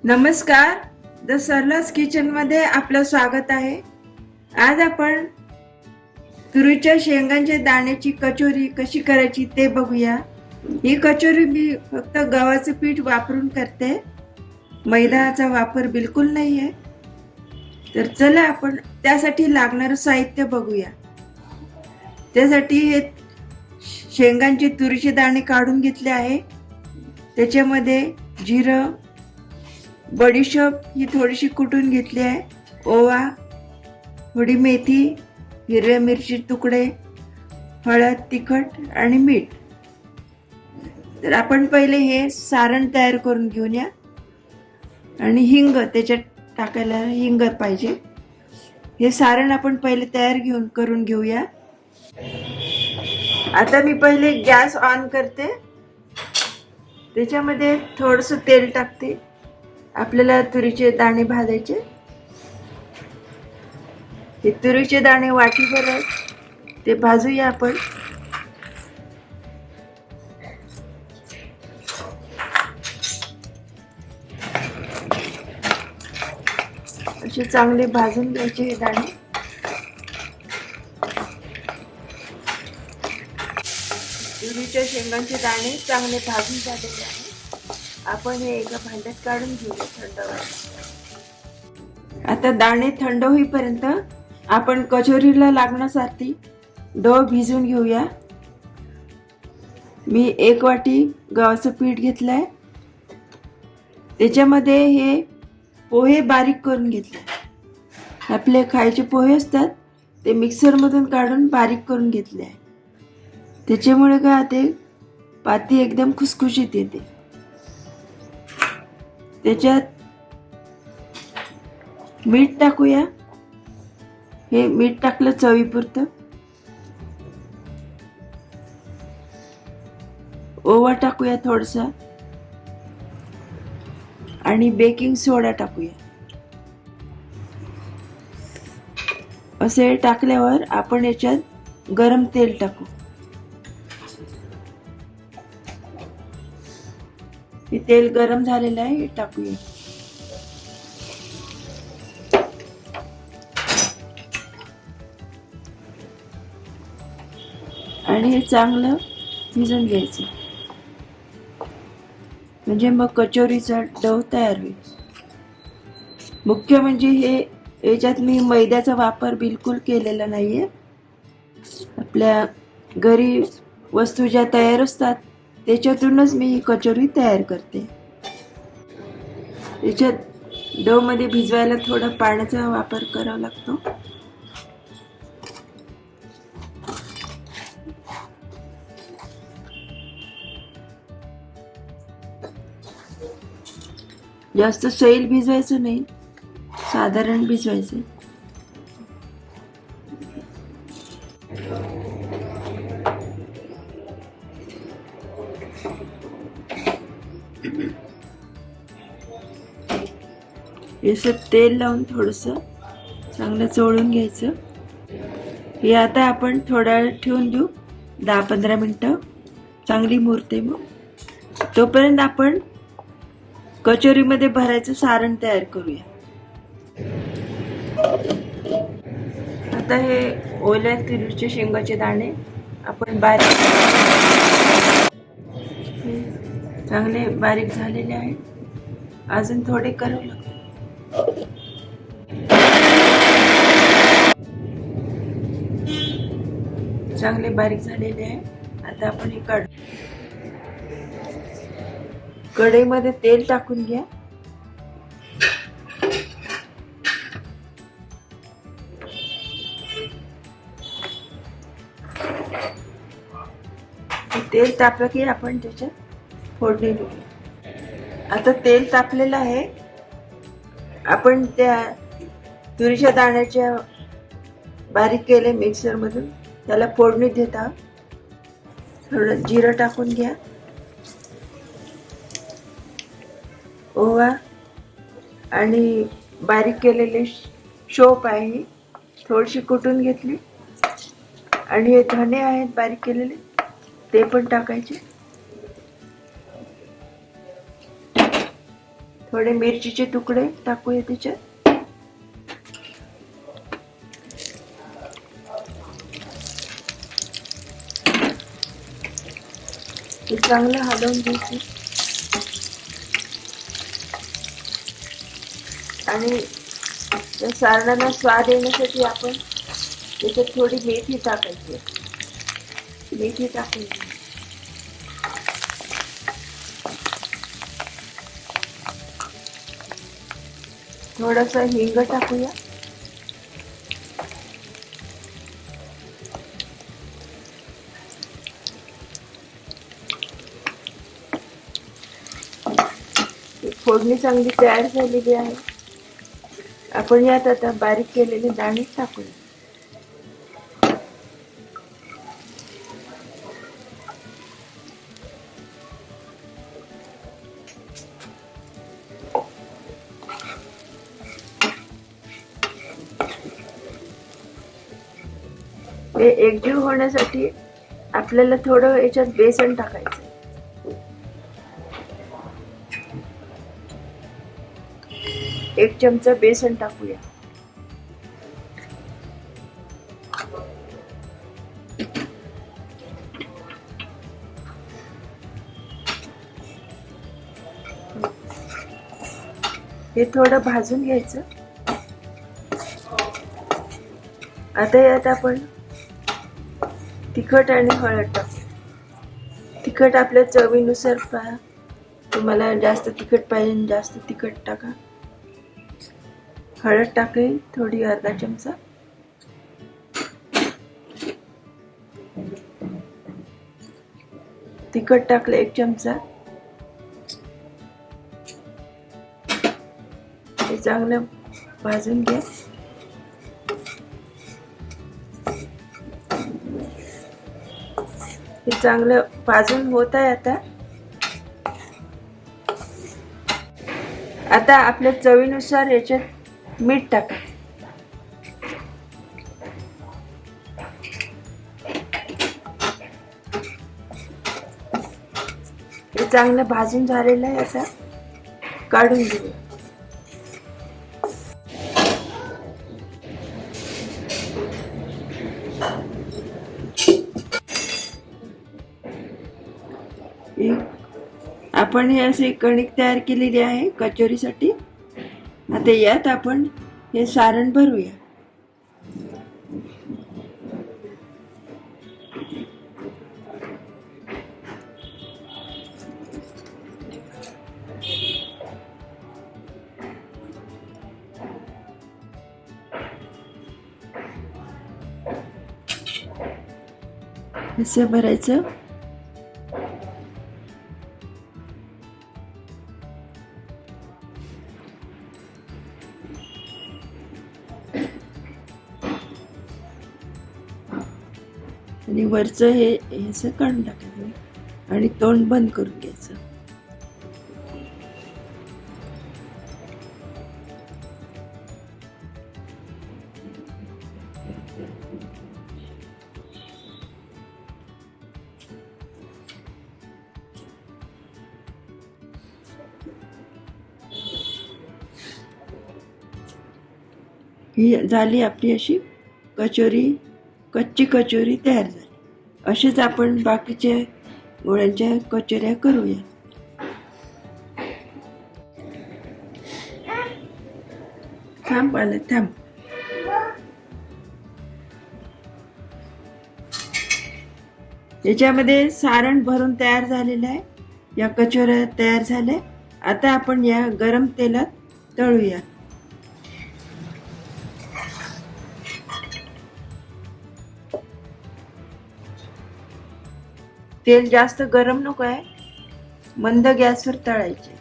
नमस्कार, the सरलास kitchen मध्ये आपलं स्वागत आहे। आज आपण तुरीच्या शेंगांच्या दाण्याची कचोरी कशी करायची ते बघूया। ही कचोरी मी फक्त गव्हाचं पीठ वापरून करते, मैद्याचा वापर बिलकुल नाहीये। तर चला आपण त्यासाठी लागणारं साहित्य बघूया। त्यासाठी हे शेंगांचे तुरीचे दाणे काढून घेतले आहे। त्याच्यामध्ये जिरं, बडीशोप ही थोडीशी कुटून घेतली आहे, ओवा, थोडी मेथी, हिरव्या मिरची तुकडे, हळद, तिखट आणि मीठ। तर आपण पहिले हे सारण तयार करून घेऊया। आणि हिंग त्याच्यात टाकायला हिंग पाहिजे। हे सारण आपण पहिले तयार करून घेऊया। आता मी पहिले गॅस ऑन करते, त्याच्यामध्ये थोडंसं तेल टाकते। आपल्याला तुरीचे दाणे भाजायचे। हे तुरीचे दाणे वाटीभर ते भाजूया आपण। असे चांगले भाजून घ्यायचे हे दाणे। तुरीच्या शेंगांचे दाणे चांगले भाजून झालेले आहे। आपण हे एका भांड्यात काढून घेऊया थंड व्हायला। आता दाणे थंड होईपर्यंत आपण कचोरीला लागण्यासाठी डो भिजवून घेऊया। मी 1 वाटी गव्हाचं पीठ घेतलंय, त्याच्यामध्ये हे पोहे बारीक करून घेतले। आपले खायचे पोहे असतात ते मिक्सर मधून काढून बारीक करून घेतले आहे। त्याच्यामुळे काय ते पाती एकदम खुसखुशीत येते। त्याच्यात मीठ टाकूया। हे मीठ टाकलं चवीपुरतं। ओवा टाकूया थोडासा आणि बेकिंग सोडा टाकूया। असे टाकल्यावर आपण याच्यात गरम तेल टाकू। हे तेल गरम झालेलं आहे, हे टाकूया। आणि हे चांगलं भिजून घ्यायचं, म्हणजे मग कचोरीचा डो तयार होईल। मुख्य म्हणजे याच्यात मी मैद्याचा वापर बिलकुल केलेला नाहीये। आपल्या घरी वस्तू ज्या तयार असतात त्याच्यातूनच मी ही कचोरी तयार करते। याच्यात डो मध्ये भिजवायला थोडा पाण्याचा वापर करावा लागतो। जास्त सैल भिजवायचं नाही, साधारण भिजवायचं। याचं तेल लावून थोडंसं चांगलं चोळून घ्यायचं। हे आता आपण थोडा वेळ ठेवून देऊ, 10-15 मिनिटं चांगली मुरते। मग तोपर्यंत आपण कचोरीमध्ये भरायचं सारण तयार करूया। आता हे ओल्या तुरीच्या शेंगाचे दाणे आपण बारीक चांगले बारीक झालेले आहेत। अजून थोडे करावं लागतं। चांगले बारीक झालेले आहे। आता आपण हे काढू। कढईमध्ये तेल टाकून घ्या। तेल तापलं की आपण त्याच्यात फोडणी देऊ। आता तेल तापलेलं आहे, आपण त्या तुरीच्या दाण्याच्या बारीक केले मिक्सर मधून त्याला फोडणी देत आहोत। थोडं जिरं टाकून घ्या, ओवा आणि बारीक केलेले शोप आहे थोडीशी कुटून घेतली, आणि हे धने आहेत बारीक केलेले ते पण टाकायचे। थोडे मिरचीचे तुकडे टाकूया त्याच्यात. हे चांगलं हलवून घ्यायचं आणि या सारणाला स्वाद येण्यासाठी आपण त्याच्यात थोडी मेथी टाकायची. मेथी टाकून थोडासा हिंग टाकूया. फोडणी चांगली तयार झालेली आहे. आपण यात आता बारीक केलेले दाणे टाकूया. हे एकजीव होण्यासाठी आपल्याला थोडं याच्यात बेसन टाकायचं. एक चमचा बेसन टाकूया. हे थोडं भाजून घ्यायचं. आता यात आपण तिखट आणि हळद टाकू. तिखट आपल्या चवीनुसार पहा. तुम्हाला जास्त तिखट पाहिजे जास्त तिखट टाका. हळद टाकली थोडी, अर्धा चमचा. तिखट टाकलं 1 चमचा. हे चांगलं भाजून घ्या. हे चांगलं भाजून होत आहे. आता आपल्या चवीनुसार याच्यात मीठ टाका. हे चांगलं भाजून झालेलं आहे. आता काढून घेऊया. आपण हे असे कणिक तयार केलेली आहे कचोरीसाठी. आता यात आपण हे सारण भरूया. असं भरायचं. आणि वरचं हे असं काढून टाकायचं आणि तोंड बंद करून घ्यायचं. ही झाली आपली अशी कचोरी, कच्ची कचोरी तयार झाली. अशीच आपण बाकीच्या गोळ्यांच्या कचोऱ्या करूया. थांब आलं, थांब. याच्यामध्ये सारण भरून तयार झालेलं आहे. या कचोऱ्या तयार झाल्या. आता आपण या गरम तेलात तळूया. तेल जास्त गरम नको आहे, मंद गॅसवर तळायचे.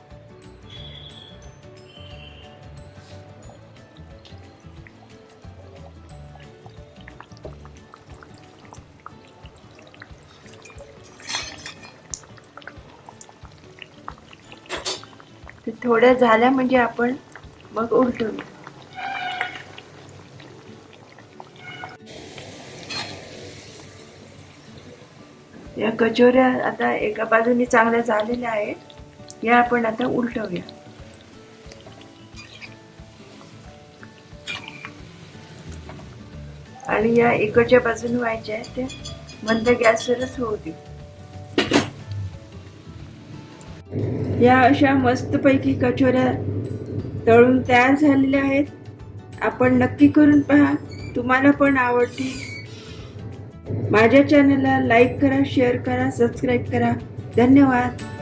ते थोड्या झाल्या म्हणजे आपण मग उलटवू. या कचोऱ्या आता एका बाजूने चांगल्या झालेल्या आहेत. या आपण आता उलटवूया. आणि या इकडच्या बाजूने व्हायच्या आहेत त्या मंद गॅसवरच होऊ दे. या अशा मस्तपैकी कचोऱ्या तळून तयार झालेल्या आहेत. आपण नक्की करून पहा, तुम्हाला पण आवडतील. माझ्या चॅनलला लाईक करा, शेअर करा, सबस्क्राईब करा. धन्यवाद.